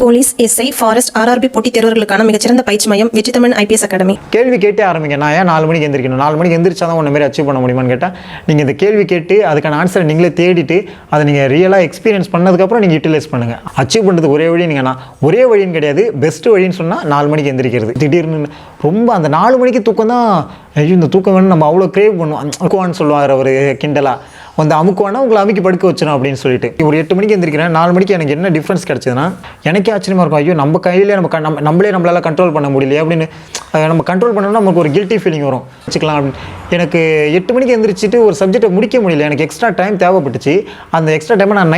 Police, SI, forest, RRB போட்டித் தேர்வர்களுக்கான மிகச்சிறந்த பயிற்சி மையம் வெற்றித்தமிழ் IPS அகாடமி. கேள்வி கேட்டே ஆரம்பிங்க. நான் ஏன் 4 மணிக்கு எந்திரிக்கணும், 4 மணிக்கு எந்திரிச்சா தான் ஒன்று மாரி அச்சீவ் பண்ண முடியுமான்னு கேட்டால், நீங்கள் இந்த கேள்வி கேட்டு அதுக்கான ஆன்சரை நீங்களே தேடிட்டு அதை நீங்கள் ரியலாக எக்ஸ்பீரியன்ஸ் பண்ணதுக்கப்புறம் நீங்கள் யூட்டிலைஸ் பண்ணுங்கள். அச்சீவ் பண்ணுறது ஒரே வழி. நீங்கள் ஒரே வழின்னு கிடையாது, பெஸ்ட்டு வழின்னு சொன்னால் 4 மணிக்கு எந்திரிக்கிறது. திடீர்னு ரொம்ப அந்த 4 மணிக்கு தூக்கம் தான், ஐயோ இந்த தூக்கம் வேணும் நம்ம அவ்வளோ கிரேவ் பண்ணுவோம். அமுக்குவான்னு சொல்லுவார் அவர் கிண்டலாக. அந்த அமுக்குவானா உங்களை அமைக்கி படுக்க வச்சிடும் அப்படின்னு சொல்லிட்டு ஒரு 8 மணிக்கு எந்திரிக்கிறேன். 4 மணிக்கு எனக்கு என்ன டிஃப்ரென்ஸ் கிடச்சதுன்னா, எனக்கே ஆச்சரியமாக இருக்கும். ஐயோ நம்ம கையிலே நம்மளே நம்மளால் கண்ட்ரோல் பண்ண முடியலையே அப்படின்னு. நம்ம கண்ட்ரோல் பண்ணோம்னா நமக்கு ஒரு கில்ட்டி ஃபீலிங் வரும். வச்சுக்கலாம் அப்படின்னு. எனக்கு 8 மணிக்கு எந்திரிச்சிட்டு ஒரு சப்ஜெக்டை முடிக்க முடியல. எனக்கு எக்ஸ்ட்ரா டைம் தேவைப்பட்டுச்சு. அந்த எக்ஸ்ட்ரா டைமை நான்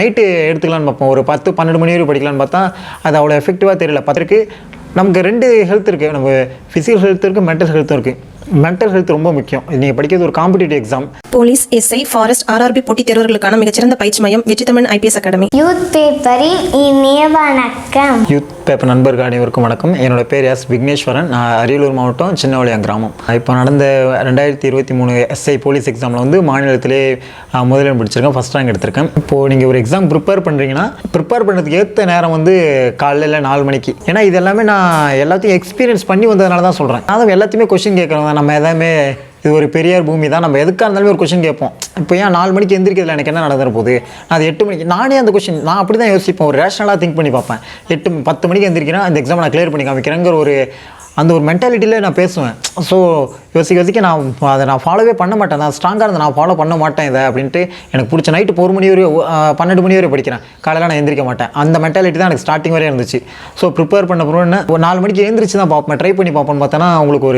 நைட்டு எடுத்துக்கலான்னு பார்ப்போம். ஒரு 10-12 மணி வரை படிக்கலான்னு பார்த்தா அது அவ்வளோ எஃபெக்டிவாக தெரியல. பத்திரிக்கை நமக்கு 2 ஹெல்த் இருக்குது. நம்ம ஃபிசிக்கல் ஹெல்த் இருக்குது, மென்டல் ஹெல்த்தும் இருக்குது. மென்டல் ஹெல்த் ரொம்ப முக்கியம். நீங்கள் படிக்கிறது ஒரு competitive exam. Police, SI, forest, RRB போட்டித் தேர்வர்களுக்கான மிகச்சிறந்த பயிற்சி மையம் வெற்றித்தமிழ் IPS அகாடமி. யூத் பேப்பரின் இனிய வணக்கம். யூத் பேப்பர் நண்பர்கள் அனைவருக்கும் வணக்கம். என்னோட பேர் எஸ் விக்னேஸ்வரன். நான் அரியலூர் மாவட்டம் சின்னவளையம் கிராமம். இப்போ நடந்த 2023 எஸ்ஐ போலீஸ் எக்ஸாமில் வந்து மாநிலத்திலே முதலிடம் பிடிச்சிருக்கேன். ஃபஸ்ட் ரேங்க் எடுத்திருக்கேன். இப்போது நீங்கள் ஒரு எக்ஸாம் ப்ரிப்பேர் பண்ணுறீங்கன்னா, ப்ரிப்பேர் பண்ணுறதுக்கு ஏற்ற நேரம் வந்து காலையில் 4 மணிக்கு. ஏன்னா இது எல்லாமே நான் எல்லாத்தையும் எக்ஸ்பீரியன்ஸ் பண்ணி வந்ததுனால தான் சொல்கிறேன். நான் எல்லாத்தையுமே கொஸ்டின் கேட்குறேன். நம்ம எதாமே இது ஒரு பெரியார் பூமி தான், நம்ம எதுக்காக இருந்தாலுமே ஒரு கொஸ்டின் கேட்போம். இப்போ ஏன் 4 மணிக்கு எந்திரிக்கிறதுல எனக்கு என்ன நடந்துற போகுது, நான் அது 8 மணிக்கு நானே அந்த கொஸ்டின் நான் அப்படி தான் யோசிப்பேன். ஒரு ரேஷனலாக திங்க் பண்ணி பார்ப்பேன். 10 மணிக்கு எந்திரிக்கிறேன், அந்த எக்ஸாம் நான் கிளியர் பண்ணி காமிக்கிறேங்கிற அந்த ஒரு மென்டாலிட்டியில் நான் பேசுவேன். ஸோ யோசிக்க நான் ஃபாலோவே பண்ண மாட்டேன். நான் ஸ்ட்ராங்காக இருந்தேன், நான் ஃபாலோ பண்ண மாட்டேன் இதை அப்படின்ட்டு. எனக்கு பிடிச்ச நைட்டு 1 மணி வரை 12 மணி வரை படிக்கிறேன். காலையில் நான் எந்திரிக்க மாட்டேன். அந்த மென்டாலிட்டி தான் எனக்கு ஸ்டார்டிங் வரையும் இருந்துச்சு. ஸோ ப்ரிப்பேர் பண்ண அப்புறம் என்ன, ஒரு 4 மணிக்கு எழுந்திரிச்சு தான் பார்ப்பேன், ட்ரை பண்ணி பார்ப்போன்னு பார்த்தோன்னா உங்களுக்கு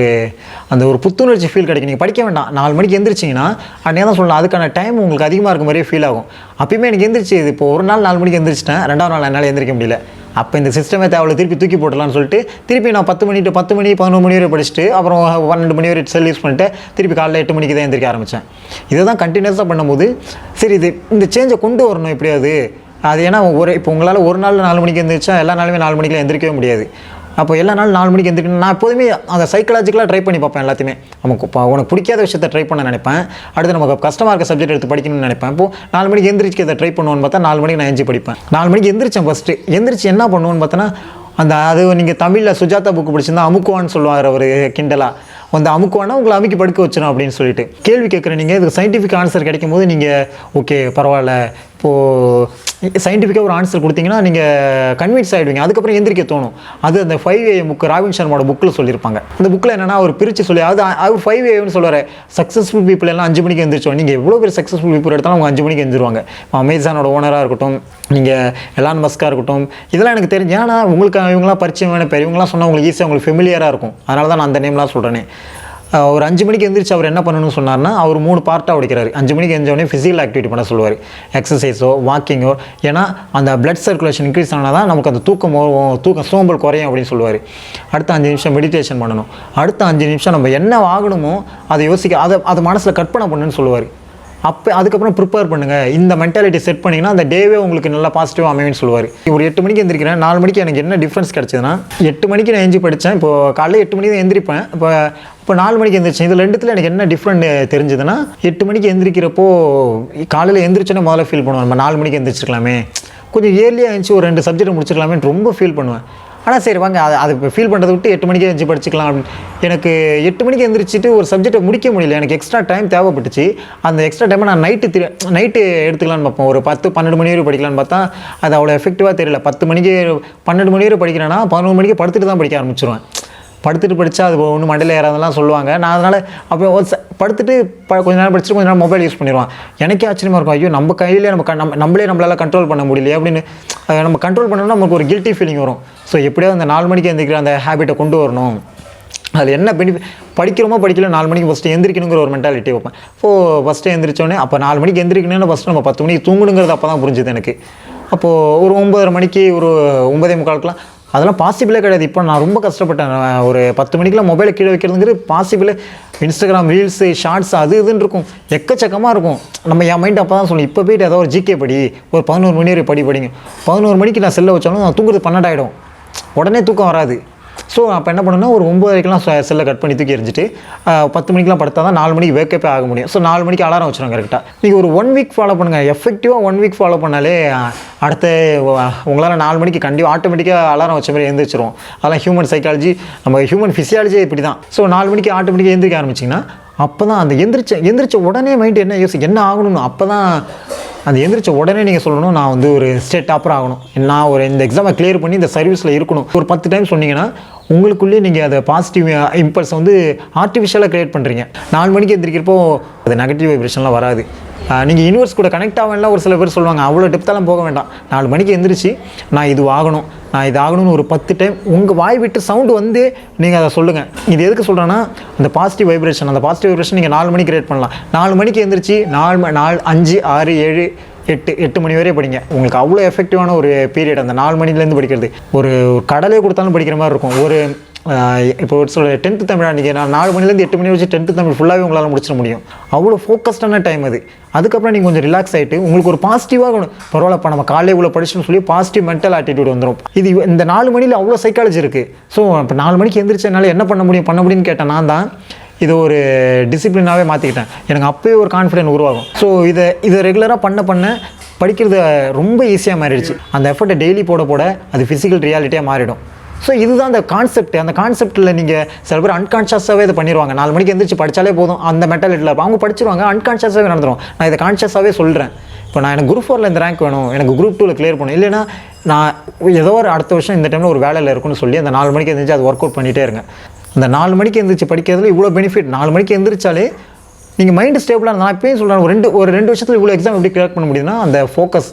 ஒரு புத்துணர்ச்சி ஃபீல் கிடைக்கும். நீங்கள் படிக்க வேண்டாம், 4 மணிக்கு எந்திரிச்சிங்கன்னா அன்றைக்கி தான் சொல்லலாம், அதுக்கான டைம் உங்களுக்கு அதிகமாக இருக்க மாதிரியே ஃபீல் ஆகும். அப்பயுமே எனக்கு எந்திரிச்சு இது இப்போ ஒரு நாள் 4 மணிக்கு எந்திரிச்சிட்டேன், 2வது நாள் என்னால் எந்திரிக்க முடியல. அப்போ இந்த சிஸ்டமே தேவையில்ல, திருப்பி தூக்கி போட்டலான்னு சொல்லிட்டு திருப்பி நான் 10 மணி 11 மணி வரை படிச்சுட்டு அப்புறம் 12 மணி வரை செல் யூஸ் பண்ணிட்டு திருப்பி காலையில் 8 மணிக்கு தான் எந்திரிக்க ஆரம்பித்தேன். இதை தான் கண்டினியூஸாக பண்ணும்போது சரி இந்த சேஞ்சை கொண்டு வரணும் எப்படியாவது. அது ஏன்னா இப்போ உங்களால் ஒரு நாள் 4 மணிக்கு எந்திரிச்சா எல்லா நாளுமே 4 மணிக்கெலாம் எந்திரிக்கவே முடியாது. அப்போ எல்லா நாளும் 4 மணிக்கு எந்திரிக்கணும். நான் எப்போதுமே அந்த சைக்கலாஜிக்கலாக ட்ரை பண்ணி பார்ப்பேன். எல்லாத்தையுமே உனக்கு பிடிக்காத விஷயத்தை ட்ரை பண்ண நினைப்பேன். அடுத்து நமக்கு கஷ்டமாக இருக்க சப்ஜெக்ட் எடுத்து படிக்கணும்னு நினைப்பேன். இப்போது 4 மணிக்கு எந்திரிச்சு ட்ரை பண்ணுவோன்னு பார்த்தா 4 மணிக்கு நான் படிப்பேன். 4 மணிக்கு எந்திரிச்சேன். ஃபஸ்ட்டு எந்திரிச்சு என்ன பண்ணுவோன்னு பார்த்தோன்னா, அது நீங்கள் தமிழில் சுஜாதா புக்கு படிச்சிருந்தா அமுக்குவான்னு சொல்லுவார் அவர் கிண்டலாக. அந்த அமுக்குவானா உங்களை அமைக்கி படுக்க வச்சிடும் அப்படின்னு சொல்லிட்டு கேள்வி கேட்குறேன். நீங்கள் இதுக்கு சயின்டிஃபிக் ஆன்சர் கிடைக்கும் போது நீங்கள் ஓகே பரவாயில்ல, இப்போது சயின்டிஃபிக்காக ஒரு ஆன்சர் கொடுத்தீங்கன்னா நீங்கள் கன்வின்ஸ் ஆகிடுவீங்க. அதுக்கப்புறம் எந்திரிக்க தோணும். அது அந்த 5AM புக்கு ராபின் சர்மாவோட புக்கில் சொல்லியிருப்பாங்க. அந்த புக்கில் என்னென்னா அவர் பிரித்து சொல்லி அவர் 5AM சொல்லுவார். சக்ஸஸ்ஃபுல் பீப்புள் எல்லாம் 5 மணிக்கு எந்திரிச்சோம். நீங்கள் எவ்வளோ பேர் சக்ஸஸ்ஃபுல் பீப்புள் எடுத்தாலும் அவங்க 5 மணிக்கு எந்திருவாங்க. அமேசானோட ஓனராக இருக்கட்டும், நீங்கள் எலான் மஸ்காக இருக்கட்டும், இதெல்லாம் எனக்கு தெரிஞ்சு. ஏன்னா உங்களுக்கு இவங்களாம் பரிச்சயமான பேர், இவங்களாம் சொன்னால் உங்களுக்கு ஈஸியாக உங்களுக்கு ஃபெமிலியராக இருக்கும். அதனால தான் நான் அந்த நேம்லாம் சொல்கிறேனே. ஒரு 5 மணிக்கு எந்திரிச்சு அவர் என்ன பண்ணணும்னு சொன்னார்னா, அவர் 3 பார்ட்டாக உடைக்கிறாரு. 5 மணிக்கு எஞ்சோடனே ஃபிசிக்கல் ஆக்டிவிட்டி பண்ண சொல்லுவார். எக்ஸசைஸோ வாக்கிங்கோ. ஏன்னா அந்த பிளட் சர்க்குலேஷன் இன்க்ரீஸ் ஆனால் தான் நமக்கு அந்த தூக்கம் சோம்பல் குறையும் அப்படின்னு சொல்லுவார். அடுத்த 5 நிமிஷம் மெடிடேஷன் பண்ணணும். அடுத்த 5 நிமிஷம் நம்ம என்ன ஆகணுமோ அதை யோசிக்க, அதை மனசில் கற்பனை பண்ணுன்னு சொல்லுவார். அதுக்கப்புறம் ப்ரிப்பேர் பண்ணுங்கள். இந்த மென்டாலிட்டி செட் பண்ணிங்கன்னா அந்த டேவே உங்களுக்கு நல்லா பாசிட்டிவாக அமையும்னு சொல்லுவார். ஒரு 8 மணிக்கு எந்திரிக்கிறேன். 4 மணிக்கு எனக்கு என்ன டிஃப்ரென்ஸ் கிடச்சதுன்னா, 8 மணிக்கு நான் எஞ்சி படித்தேன். இப்போது காலையில் 8 மணிக்கு தான் எந்திரிப்பேன். இப்போ 4 மணிக்கு எந்திரிச்சேன். இதில் 2த்துல எனக்கு என்ன டிஃப்ரெண்ட் தெரிஞ்சதுன்னா, 8 மணிக்கு எந்திரிக்கிறப்போ காலையில் எந்திரிச்சோன்னே முதல்ல ஃபீல் பண்ணுவேன், நம்ம 4 மணிக்கு எந்திரிச்சிருக்கலாமே, கொஞ்சம் ஏர்லியாக இருந்துச்சு ஒரு 2 சப்ஜெக்ட் முடிச்சிருக்கலாமே ரொம்ப ஃபீல் பண்ணுவேன். ஆனால் சரி வாங்க அது இப்போ ஃபீல் பண்ணுறதை விட்டு 8 மணிக்கே எந்திரிச்சு படிச்சுக்கலாம் அப்படின்னு. எனக்கு 8 மணிக்கு எந்திரிச்சிட்டு ஒரு சப்ஜெக்டை முடிக்க முடியல. எனக்கு எக்ஸ்ட்ரா டைம் தேவைப்பட்டுச்சு. அந்த எக்ஸ்ட்ரா டைமை நான் நைட்டு எடுத்துக்கலான்னு பார்ப்போம். ஒரு 10-12 மணி வரை படிக்கலான்னு பார்த்தா அது அவ்வளோ எஃபெக்டிவாக தெரியல. 12 மணி வரை படிக்கிறேன்னா 11 மணிக்கு படுத்துட்டு தான் படிக்க ஆரம்பிச்சிருவேன். படுத்துட்டு படித்தா அது ஒன்றும் மண்டையில் ஏறாதெல்லாம் சொல்லுவாங்க. நான் அதனால் அப்போ படுத்துட்டு கொஞ்ச நேரம் படிச்சுட்டு கொஞ்ச நேரம் மொபைல் யூஸ் பண்ணிடுவான். எனக்கே ஆச்சரியமாக இருக்கும். ஐயோ நம்ம கையிலே நம்மளே நம்மளால் கண்ட்ரோல் பண்ண முடியலையே அப்படின்னு. நம்ம கண்ட்ரோல் பண்ணோம்னா நமக்கு ஒரு கில்ட்டி ஃபீலிங் வரும். ஸோ எப்படியாவது அந்த 4 மணிக்கு எந்திரிக்கிற அந்த ஹேபிட்டை கொண்டு வரணும். அதில் என்ன பெனிஃபிட், படிக்கிறோமோ படிக்கல 4 மணிக்கு ஃபஸ்ட்டு எந்திரிக்கணுங்கிற ஒரு மென்டாலிட்டி வைப்பேன். ஃபஸ்ட்டு எந்திரிச்சோடனே அப்போ 4 மணிக்கு எந்திரிக்கணும்னு ஃபஸ்ட்டு நம்ம 10 மணிக்கு தூங்கணுங்கிறது அப்போ தான் புரிஞ்சுது எனக்கு. அப்போது ஒரு 9:30 மணிக்கு ஒரு 9:45 அதெல்லாம் பாசிபிளே கிடையாது. இப்போ நான் ரொம்ப கஷ்டப்பட்டேன். ஒரு 10 மணிக்கெலாம் மொபைலை கீழே வைக்கிறதுங்கிறது பாசிபிளே. இன்ஸ்டாகிராம் ரீல்ஸு ஷார்ட்ஸ் அது இதுன்னு இருக்கும், எக்கச்சக்கமாக இருக்கும். என் மைண்ட் அப்போ தான் சொல்லணும், இப்போ போய்ட்டு ஏதோ ஒரு ஜிகே படி, ஒரு 11 மணி வரை படிங்க. 11 மணிக்கு நான் செல்லை வச்சாலும் நான் தூங்குறது 12 ஆகிடும். உடனே தூக்கம் வராது. ஸோ அப்போ என்ன பண்ணுன்னா ஒரு 9 வரைக்கும்லாம் செல்லை கட் பண்ணி தூக்கி எரிஞ்சிட்டு 10 மணிக்கெலாம் படுத்தா தான் 4 மணிக்கு வேக்கப்பே ஆக முடியும். ஸோ 4 மணிக்கு அலாரம் வச்சுருவாங்க கரெக்டாக. நீங்கள் ஒரு 1 வீக் ஃபாலோ பண்ணுங்கள். எஃபெக்டிவாக 1 வீக் ஃபாலோ பண்ணாலே அடுத்த உங்களால் 4 மணிக்கு கண்டிப்பாக ஆட்டோமேட்டிக்காக அலாரம் வச்ச மாதிரி எழுந்திரிச்சிரும். அதெல்லாம் ஹியூமன் சைக்காலஜி, நம்ம ஹியூமன் ஃபிசியாலஜியே இப்படி தான். ஸோ 4 மணிக்கு ஆட்டோமேட்டிக்காக எழுந்திரிக்க ஆரம்பிச்சிங்கன்னா அப்போ தான் அந்த எந்திரிச்ச உடனே மைண்டு என்ன ஆகணும்னு அப்போ தான் அந்த எந்திரிச்ச உடனே நீங்கள் சொல்லணும், நான் வந்து ஒரு ஸ்டேட் டாப்பர் ஆகணும், நான் ஒரு இந்த எக்ஸாமை கிளியர் பண்ணி இந்த சர்வீஸில் இருக்கணும். ஒரு 10 டைம் சொன்னீங்கன்னா உங்களுக்குள்ளேயே நீங்கள் அதை பாசிட்டிவ் இம்பல்ஸ் வந்து ஆர்டிஃபிஷியலாக க்ரியேட் பண்ணுறீங்க. 4 மணிக்கு எந்திரிக்கிறப்போ அது நெகட்டிவ் வைப்ரேஷன்லாம் வராது. நீங்கள் யூனிவர்ஸ் கூட கனெக்ட் ஆகலாம். ஒரு சில பேர் சொல்லுவாங்க, அவ்வளோ டெப்த்தெல்லாம் போக வேண்டாம். 4 மணிக்கு எந்திரிச்சு நான் இது ஆகணும்னு ஒரு 10 டைம் உங்கள் வாய் விட்டு சவுண்டு வந்து நீங்கள் அதை சொல்லுங்கள். இது எதுக்கு சொல்கிறேன்னா, அந்த பாசிட்டிவ் வைப்ரேஷன் நீங்கள் 4 மணிக்கு கிரியேட் பண்ணலாம். 4 மணிக்கு எந்திரிச்சு 4, 5, 6, 7, 8 மணி வரையும் படிங்க. உங்களுக்கு அவ்வளோ எஃபெக்டிவான ஒரு பீரியட் அந்த 4 மணிலேருந்து படிக்கிறது. ஒரு கடலே கொடுத்தாலும் படிக்கிற மாதிரி இருக்கும். ஒரு இப்போ ஒரு சொல்ல 10th தமிழ் அன்றைக்கி நான் 4 மணிலேருந்து 8 மணி வச்சு 10th தமிழ் ஃபுல்லாகவே உங்களால் முடிச்சிட முடியும். அவ்வளோ ஃபோக்கஸ்டான டைம் அது. அதுக்கப்புறம் நீங்கள் கொஞ்சம் ரிலாக்ஸ் ஆகிட்டு உங்களுக்கு ஒரு பாசிட்டிவாக பரவாயில்லப்பா நம்ம காலையில் இவ்வளோ படிச்சுன்னு சொல்லி பாசிட்டிவ் மென்டல் ஆட்டிடியூட் வந்துடும். இது இந்த 4 மணியில் அவ்வளோ சைக்காலஜி இருக்குது. ஸோ இப்போ 4 மணிக்கு எந்திரிச்சனால என்ன பண்ண முடியும்னு கேட்டேன். நான் தான் இதை ஒரு டிசிப்ளினாகவே மாற்றிக்கிட்டேன். எனக்கு அப்போயே ஒரு கான்ஃபிடென்ட் உருவாகும். ஸோ இதை ரெகுலராக பண்ண படிக்கிறது ரொம்ப ஈஸியாக மாறிடுச்சு. அந்த எஃபர்ட்டை டெய்லி போட அது ஃபிசிக்கல் ரியாலிட்டியாக மாறிடும். ஸோ இதுதான் அந்த கான்செப்ட். அந்த கான்செப்ட்டில் நீங்கள் சில பேர் அன்கான்ஷியஸாகவே இதை பண்ணிடுவாங்க. 4 மணிக்கு எந்திரிச்சு படித்தாலே போதும் அந்த மென்டாலிட்டியில் அவங்க படிச்சிருவாங்க. அன்கான்ஷியஸாகவே நடந்துடும். நான் இதை கான்ஷியஸாகவே சொல்கிறேன். இப்போ நான் எனக்கு குரூப் 4ல் இந்த ரேங்க் வேணும், எனக்கு குரூப் 2ல் கிளியர் பண்ணணும், இல்லைன்னா நான் ஏதோ ஒரு அடுத்த வருஷம் இந்த டைமில் ஒரு வேலையில் இருக்குன்னு சொல்லி அந்த 4 மணிக்கு எந்திரிச்சு அது ஒர்க் அவுட் பண்ணிகிட்டே இருங்க. அந்த 4 மணிக்கு எந்திரிச்சு படிக்கிறதுல இவ்வளோ பெனிஃபிட். 4 மணிக்கு எந்திரிச்சாலே நீங்கள் மைண்டு ஸ்டேபிளாக நான் இப்போயும் சொல்கிறேன். ஒரு 2 வருஷத்தில் இவ்வளோ எக்ஸாம் எப்படி கிளியர் பண்ண முடியுதுன்னா அந்த ஃபோக்கஸ்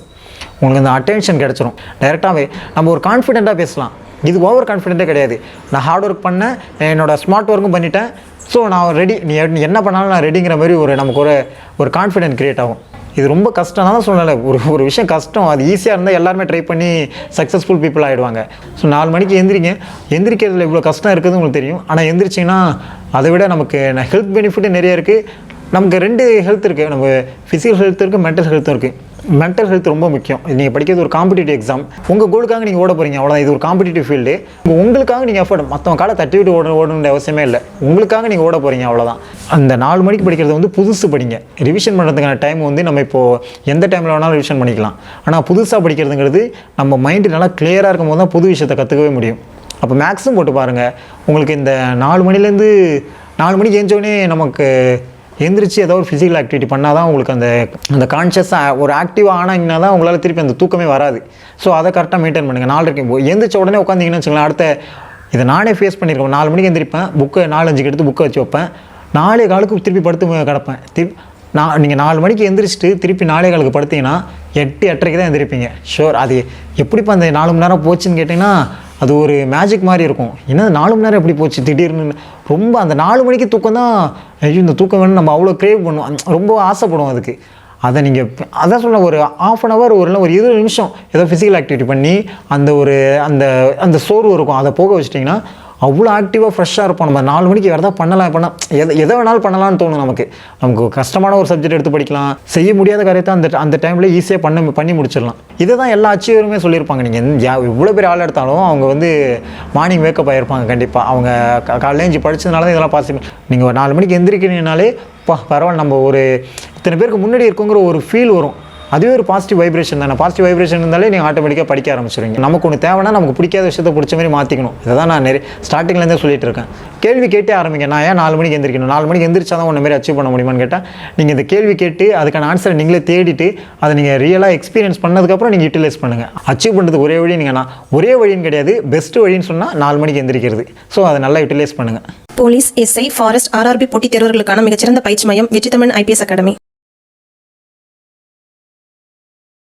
உங்களுக்கு அந்த அட்டென்ஷன் கிடச்சிரும். டைரெக்டாகவே நம்ம ஒரு கான்ஃபிடென்ட்டாக பேசலாம். இது ஓவர் கான்ஃபிடென்ட்டே கிடையாது. நான் ஹார்ட் ஒர்க் பண்ணேன், என்னோடய ஸ்மார்ட் ஒர்க்கும் பண்ணிட்டேன். ஸோ நான் ரெடி, நீ என்ன பண்ணாலும் நான் ரெடிங்கிற மாதிரி நமக்கு ஒரு கான்ஃபிடென்ட் க்ரியேட் ஆகும். இது ரொம்ப கஷ்டம் தான் சொல்லலை. ஒரு விஷயம் கஷ்டம், அது ஈஸியாக இருந்தால் எல்லாருமே ட்ரை பண்ணி சக்ஸஸ்ஃபுல் பீப்புள் ஆகிடுவாங்க. ஸோ 4 மணிக்கு எந்திரிக்கிறதுல இவ்வளோ கஷ்டம் இருக்குது உங்களுக்கு தெரியும். ஆனால் எந்திரிச்சிங்கன்னா அதை விட நமக்கு ஹெல்த் பெனிஃபிட்டு நிறைய இருக்குது. நமக்கு 2 ஹெல்த் இருக்குது. நம்ம ஃபிசிக்கல் ஹெல்த் இருக்குது, மென்டல் ஹெல்த்தும் இருக்குது. மென்டல் ஹெல்த் ரொம்ப முக்கியம். நீங்கள் படிக்கிறது ஒரு காம்படிட்டிவ் எக்ஸாம். உங்கள் கோலுக்காக நீங்கள் ஓட போகிறீங்க, அவ்வளோதான். இது ஒரு காம்படிட்டிவ் ஃபீல்டு. உங்களுக்காக நீங்கள் எஃபர்ட், மற்றவங்க காலை தட்டி விட்டு ஓடணுன்ற அவசியமே இல்லை. உங்களுக்காக நீங்கள் ஓட போகிறீங்க, அவ்வளோதான். அந்த 4 மணிக்கு படிக்கிறது வந்து புதுசு படிங்க. ரிவிஷன் பண்ணுறதுக்கான டைம் வந்து நம்ம இப்போது எந்த டைமில் வேணாலும் ரிவிஷன் பண்ணிக்கலாம். ஆனால் புதுசாக படிக்கிறதுங்கிறது நம்ம மைண்டு நல்லா கிளியராக இருக்கும் போது தான் புது விஷயத்தை கற்றுக்கவே முடியும். அப்போ மேக்ஸும் போட்டு பாருங்கள். உங்களுக்கு இந்த 4 மணிலேருந்து 4 மணிக்கு எழுந்தோடனே நமக்கு எந்திரிச்சு ஏதோ ஒரு ஃபிசிக்கல் ஆக்டிவிட்டி பண்ணால் தான் உங்களுக்கு அந்த கான்ஷியஸாக ஒரு ஆக்டிவாக ஆனாங்கன்னா தான் உங்களால் திருப்பி அந்த தூக்கமே வராது. ஸோ அதை கரெக்டாக மெயின்டைன் பண்ணுங்கள். 4:30 எந்திரிச்ச உடனே உட்காந்திங்கன்னு வச்சுக்கலாம். அடுத்த இதை நானே ஃபேஸ் பண்ணியிருக்கேன். 4 மணிக்கு எந்திரிப்பேன், புக்கு 4-5 எடுத்து புக்கை வச்சு வைப்பேன். 4:15 திருப்பி படுத்து கிடப்பேன். நீங்கள் 4 மணிக்கு எந்திரிச்சிட்டு திருப்பி 4:15 படுத்தீங்கன்னா 8-8:30 தான் எந்திரிப்பீங்க. ஷோர். அது எப்படிப்பா அந்த 4 மணி நேரம் போச்சுன்னு கேட்டிங்கன்னா அது ஒரு மேஜிக் மாதிரி இருக்கும். ஏன்னா 4 மணி நேரம் எப்படி போச்சு திடீர்னு ரொம்ப அந்த 4 மணிக்கு தூக்கம் தான். ஐயோ இந்த தூக்கம் வேணும் நம்ம அவ்வளோ க்ரேவ் பண்ணுவோம், ரொம்ப ஆசைப்படுவோம் அதுக்கு. அதை நீங்கள் அதான் சொல்ல ஒரு 1/2 hour ஒரு 20 நிமிஷம் ஏதோ ஃபிசிக்கல் ஆக்டிவிட்டி பண்ணி அந்த சோர்வு இருக்கும் அதை போக வச்சிட்டிங்கன்னா அவ்வளோ ஆக்டிவாக ஃப்ரெஷ்ஷாக இருப்போம். நம்ம 4 மணிக்கு வேறு எதாவது எதை வேணாலும் பண்ணலான்னு தோணும். நமக்கு கஷ்டமான ஒரு சப்ஜெக்ட் எடுத்து படிக்கலாம். செய்ய முடியாத காரியத்தை அந்த டைமில் ஈஸியாக பண்ணி முடிச்சிடலாம். இதை தான் எல்லா அச்சீவருமே சொல்லியிருப்பாங்க. நீங்கள் இவ்வளோ பேர் ஆள் எடுத்தாலும் அவங்க வந்து மார்னிங் வேக்கப் ஆகிருப்பாங்க. கண்டிப்பாக அவங்க காலையில் படித்ததுனால தான் இதெல்லாம் பாசிபிள். நீங்கள் ஒரு 4 மணிக்கு எந்திரிக்கிறீங்கனாலே பரவாயில்ல, நம்ம ஒரு இத்தனை பேருக்கு முன்னாடி இருக்குங்கிற ஒரு ஃபீல் வரும். அதுவே ஒரு பாசிட்டிவ் வைப்ரேஷன் தானே. பாசிட்டிவ் வைப்ரேஷன் இருந்தாலே நீங்கள் ஆட்டோமேட்டிக்காக படிக்க ஆரம்பிச்சிடுவீங்க. நமக்கு ஒன்று தேவைன்னா நமக்கு பிடிக்காத விஷயத்தை பிடிச்ச மாதிரி மாற்றிக்கணும். இதை தான் நான் ஸ்டார்டிங்லேருந்தே சொல்லிட்டு இருக்கேன். கேள்வி கேட்டே ஆரம்பிங்க. நான் ஏன் 4 மணிக்கு எந்திரிக்கணும், 4 மணிக்கு எந்திரிச்சா தான் ஒன்று மாரி அச்சீவ் பண்ண முடியுமான்னு கேட்டால் நீங்கள் இந்த கேள்வி கேட்டு அதுக்கான ஆன்சரை நீங்களே தேடிட்டு அதை நீங்கள் ரியலாக எக்ஸ்பீரியன்ஸ் பண்ணதுக்கப்புறம் நீங்கள் யூட்டிலைஸ் பண்ணுங்கள். அச்சீவ் பண்ணுறது ஒரே வழி. ஒரே வழின்னு கிடையாது, பெஸ்ட்டு வழின்னு சொன்னால் 4 மணிக்கு எந்திரிக்கிறது. ஸோ அதை நல்லா யூட்டிலைஸ் பண்ணுங்கள். போலீஸ், எஸ்ஐ, ஃபாரஸ்ட், RRB போட்டித் தேர்வர்களுக்கான மிகச்சிறந்த பயிற்சி மையம் வெற்றித்தமிழ் IPS அகாடமி.